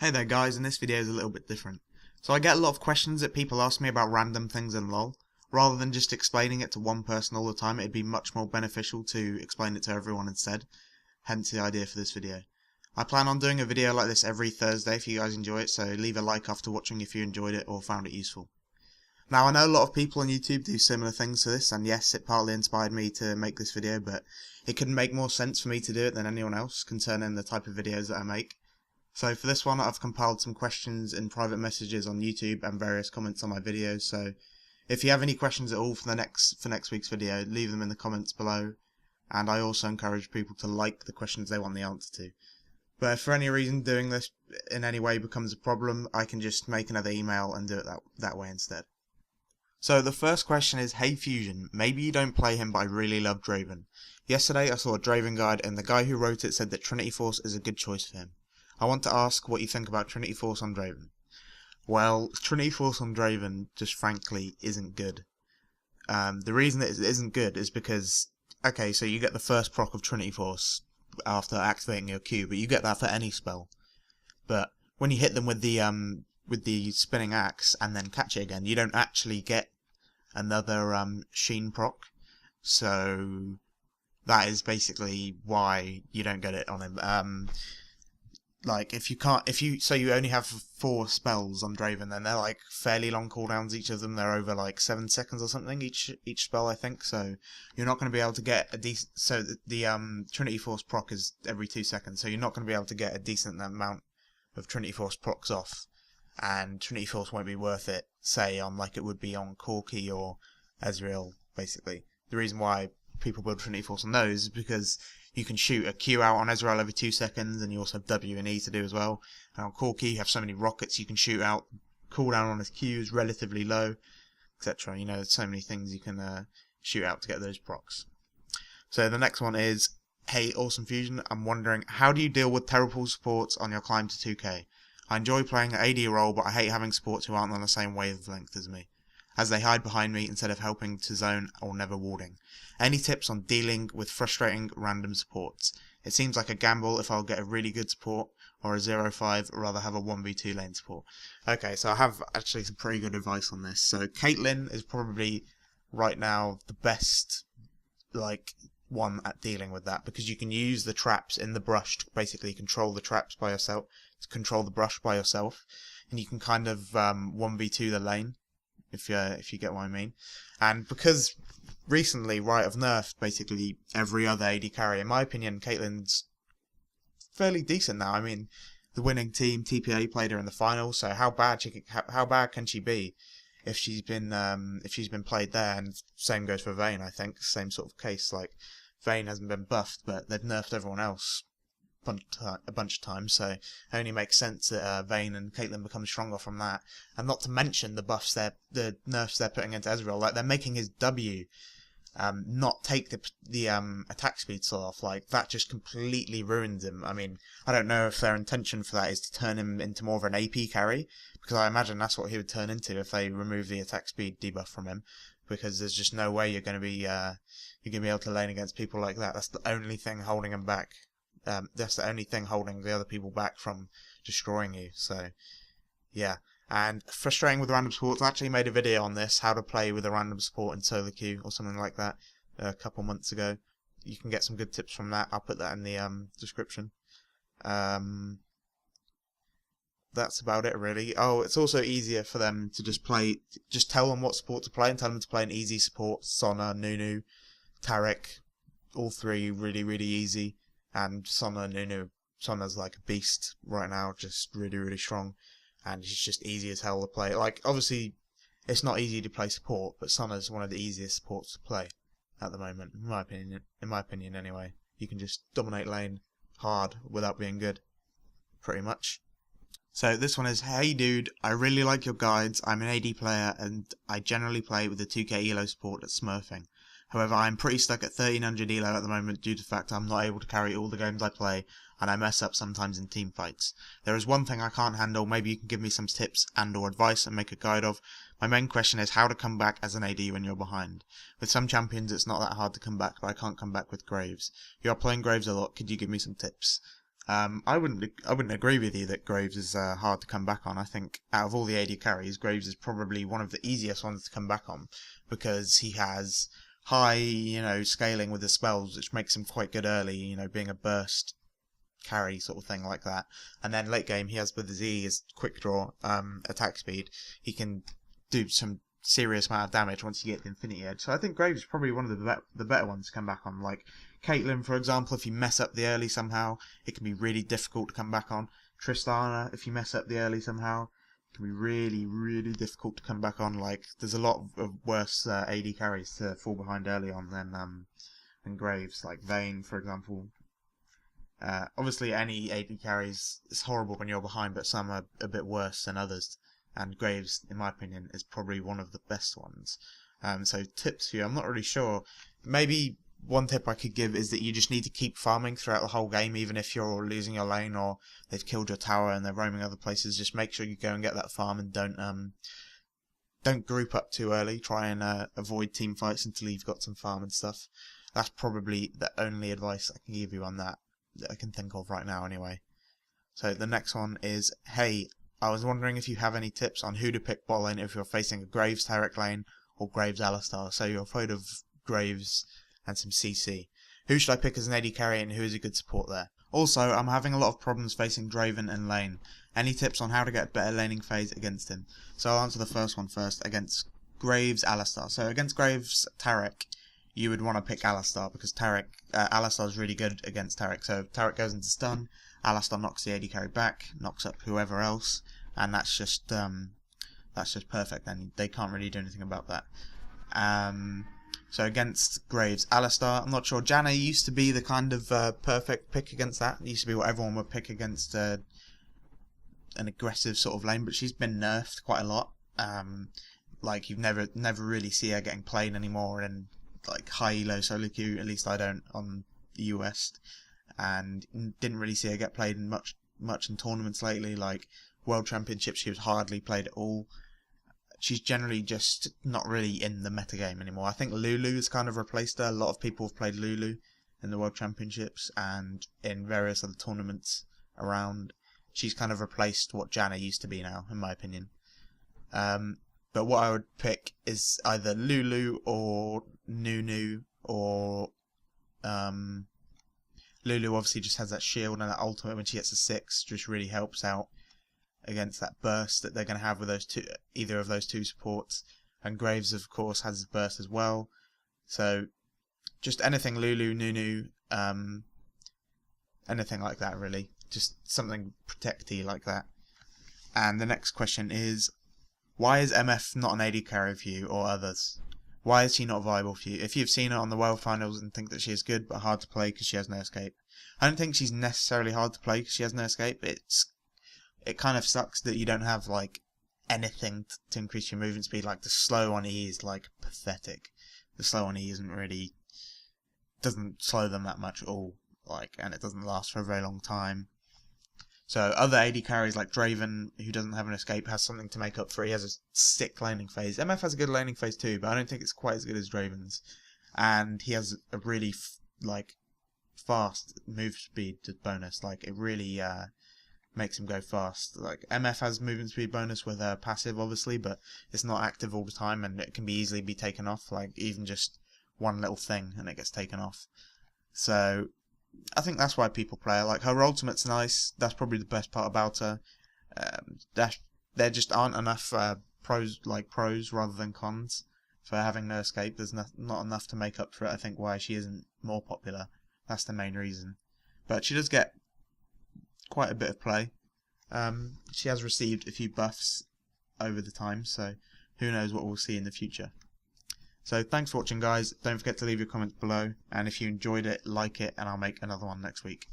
Hey there guys, and this video is a little bit different. So I get a lot of questions that people ask me about random things in LoL. Rather than just explaining it to one person all the time, it'd be much more beneficial to explain it to everyone instead. Hence the idea for this video. I plan on doing a video like this every Thursday if you guys enjoy it, so leave a like after watching if you enjoyed it or found it useful. Now I know a lot of people on YouTube do similar things to this, and yes, it partly inspired me to make this video, but it couldn't make more sense for me to do it than anyone else concerning the type of videos that I make. So for this one, I've compiled some questions in private messages on YouTube and various comments on my videos. So if you have any questions at all for next week's video, leave them in the comments below. And I also encourage people to like the questions they want the answer to. But if for any reason doing this in any way becomes a problem, I can just make another email and do it that way instead. So the first question is, hey Fusion, maybe you don't play him but I really love Draven. Yesterday I saw a Draven guide and the guy who wrote it said that Trinity Force is a good choice for him. I want to ask what you think about Trinity Force on Draven. Well, Trinity Force on Draven just frankly isn't good. The reason that it isn't good is because, okay, so you get the first proc of Trinity Force after activating your Q, but you get that for any spell. But when you hit them with the spinning axe and then catch it again, you don't actually get another Sheen proc. So that is basically why you don't get it on him. Like if you only have 4 spells on Draven, then they're like fairly long cooldowns each of them. They're over like 7 seconds or something each spell, I think. So you're not going to be able to get a decent. So the Trinity Force proc is every 2 seconds, so you're not going to be able to get a decent amount of Trinity Force procs off, and Trinity Force won't be worth it, say on like it would be on Corki or Ezreal. Basically, the reason why people build Trinity Force on those is because you can shoot a Q out on Ezreal every 2 seconds, and you also have W and E to do as well. And on Corki, you have so many rockets you can shoot out. Cooldown on his Q is relatively low, etc. You know, there's so many things you can shoot out to get those procs. So the next one is, hey Awesome Fusion, I'm wondering, how do you deal with terrible supports on your climb to 2k? I enjoy playing an AD role, but I hate having supports who aren't on the same wavelength as me, as they hide behind me instead of helping to zone or never warding. Any tips on dealing with frustrating random supports? It seems like a gamble if I'll get a really good support or a 0-5 or rather have a 1v2 lane support. Okay, so I have actually some pretty good advice on this. So Caitlyn is probably right now the best one at dealing with that, because you can use the traps in the brush to basically control the traps by yourself, to control the brush by yourself, and you can kind of 1v2 the lane. If you get what I mean. And because recently Riot have nerfed basically every other AD carry, in my opinion, Caitlyn's fairly decent now. I mean, the winning team, TPA, played her in the final, so how bad can she be if she's been played there? And same goes for Vayne, I think. Same sort of case. Like, Vayne hasn't been buffed, but they've nerfed everyone else a bunch of times, so it only makes sense that Vayne and Caitlyn become stronger from that. And not to mention the nerfs they're putting into Ezreal. Like, they're making his W not take the attack speed slow off. Like, that just completely ruins him. I mean, I don't know if their intention for that is to turn him into more of an AP carry, because I imagine that's what he would turn into if they remove the attack speed debuff from him, because there's just no way you're going to be able to lane against people like that. That's the only thing holding him back. That's the only thing holding the other people back from destroying you. So, yeah. And frustrating with random supports. I actually made a video on this, how to play with a random support in solo queue or something like that, a couple months ago. You can get some good tips from that. I'll put that in the description. That's about it, really. Oh, it's also easier for them to just tell them what support to play, and tell them to play an easy support. Sona, Nunu, Taric, all 3 really, really easy. And Sona, Nunu, Sona's like a beast right now, just really, really strong. And he's just easy as hell to play. Like, obviously, it's not easy to play support, but Sona's one of the easiest supports to play at the moment, in my opinion anyway. You can just dominate lane hard without being good, pretty much. So this one is, hey dude, I really like your guides. I'm an AD player and I generally play with the 2k elo support at smurfing. However, I'm pretty stuck at 1300 elo at the moment due to the fact I'm not able to carry all the games I play, and I mess up sometimes in team fights. There is one thing I can't handle. Maybe you can give me some tips and or advice and make a guide of. My main question is how to come back as an AD when you're behind. With some champions it's not that hard to come back, but I can't come back with Graves. You are playing Graves a lot, could you give me some tips? I wouldn't agree with you that Graves is hard to come back on. I think out of all the AD carries, Graves is probably one of the easiest ones to come back on because he has high, scaling with his spells, which makes him quite good early, being a burst carry sort of thing like that. And then late game, he has with his E, his quick draw, attack speed, he can do some serious amount of damage once you get the Infinity Edge. So I think Graves is probably one of the better ones to come back on. Like Caitlyn, for example, if you mess up the early somehow, it can be really difficult to come back on. Tristana, if you mess up the early somehow, it can be really, really difficult to come back on. Like, there's a lot of worse AD carries to fall behind early on than Graves. Like Vayne, for example. Obviously, any AD carries is horrible when you're behind, but some are a bit worse than others. And Graves, in my opinion, is probably one of the best ones. So tips for you, I'm not really sure. Maybe one tip I could give is that you just need to keep farming throughout the whole game, even if you're losing your lane or they've killed your tower and they're roaming other places. Just make sure you go and get that farm and don't group up too early. Try and avoid team fights until you've got some farm and stuff. That's probably the only advice I can give you on that I can think of right now anyway. So the next one is, hey, I was wondering if you have any tips on who to pick bot lane if you're facing a Graves Taric lane or Graves Alistar. So you're afraid of Graves and some CC. Who should I pick as an AD carry and who is a good support there? Also, I'm having a lot of problems facing Draven and lane. Any tips on how to get better laning phase against him? So I'll answer the first one first, against Graves Alistar. So against Graves Taric, you would want to pick Alistar because Alistar is really good against Taric. So if Taric goes into stun, Alistar knocks the AD carry back, knocks up whoever else, and that's just perfect. And they can't really do anything about that. So against Graves, Alistar, I'm not sure. Janna used to be the kind of perfect pick against that. It used to be what everyone would pick against an aggressive sort of lane, but she's been nerfed quite a lot. Like, you've never really see her getting played anymore in like high elo solo queue. At least I don't on the US, and didn't really see her get played in much in tournaments lately. Like World Championships, she was hardly played at all. She's generally just not really in the metagame anymore. I think Lulu has kind of replaced her. A lot of people have played Lulu in the World Championships and in various other tournaments around. She's kind of replaced what Janna used to be now, in my opinion. But what I would pick is either Lulu or Nunu, or Lulu obviously just has that shield and that ultimate when she gets a 6, just really helps out against that burst that they're going to have with those two, either of those two supports. And Graves, of course, has his burst as well. So just anything Lulu, Nunu, anything like that really. Just something protecty like that. And the next question is, why is MF not an AD carry for you or others? Why is she not viable for you? If you've seen her on the World Finals and think that she is good but hard to play because she has no escape, I don't think she's necessarily hard to play because she has no escape. It kind of sucks that you don't have like anything to increase your movement speed. Like the slow on E is like pathetic. The slow on E doesn't slow them that much at all. Like, and it doesn't last for a very long time. So other AD carries like Draven, who doesn't have an escape, has something to make up for. He has a sick laning phase. MF has a good laning phase too, but I don't think it's quite as good as Draven's. And he has a really fast move speed bonus. Like, it really makes him go fast. Like, MF has movement speed bonus with a passive, obviously, but it's not active all the time, and it can easily be taken off. Like, even just one little thing, and it gets taken off. So I think that's why people play her. Like, her ultimate's nice. That's probably the best part about her. There just aren't enough pros rather than cons for having no escape. There's not enough to make up for it. I think why she isn't more popular. That's the main reason. But she does get quite a bit of play. She has received a few buffs over the time, so who knows what we'll see in the future. So thanks for watching, guys. Don't forget to leave your comments below, and if you enjoyed it, like it, and I'll make another one next week.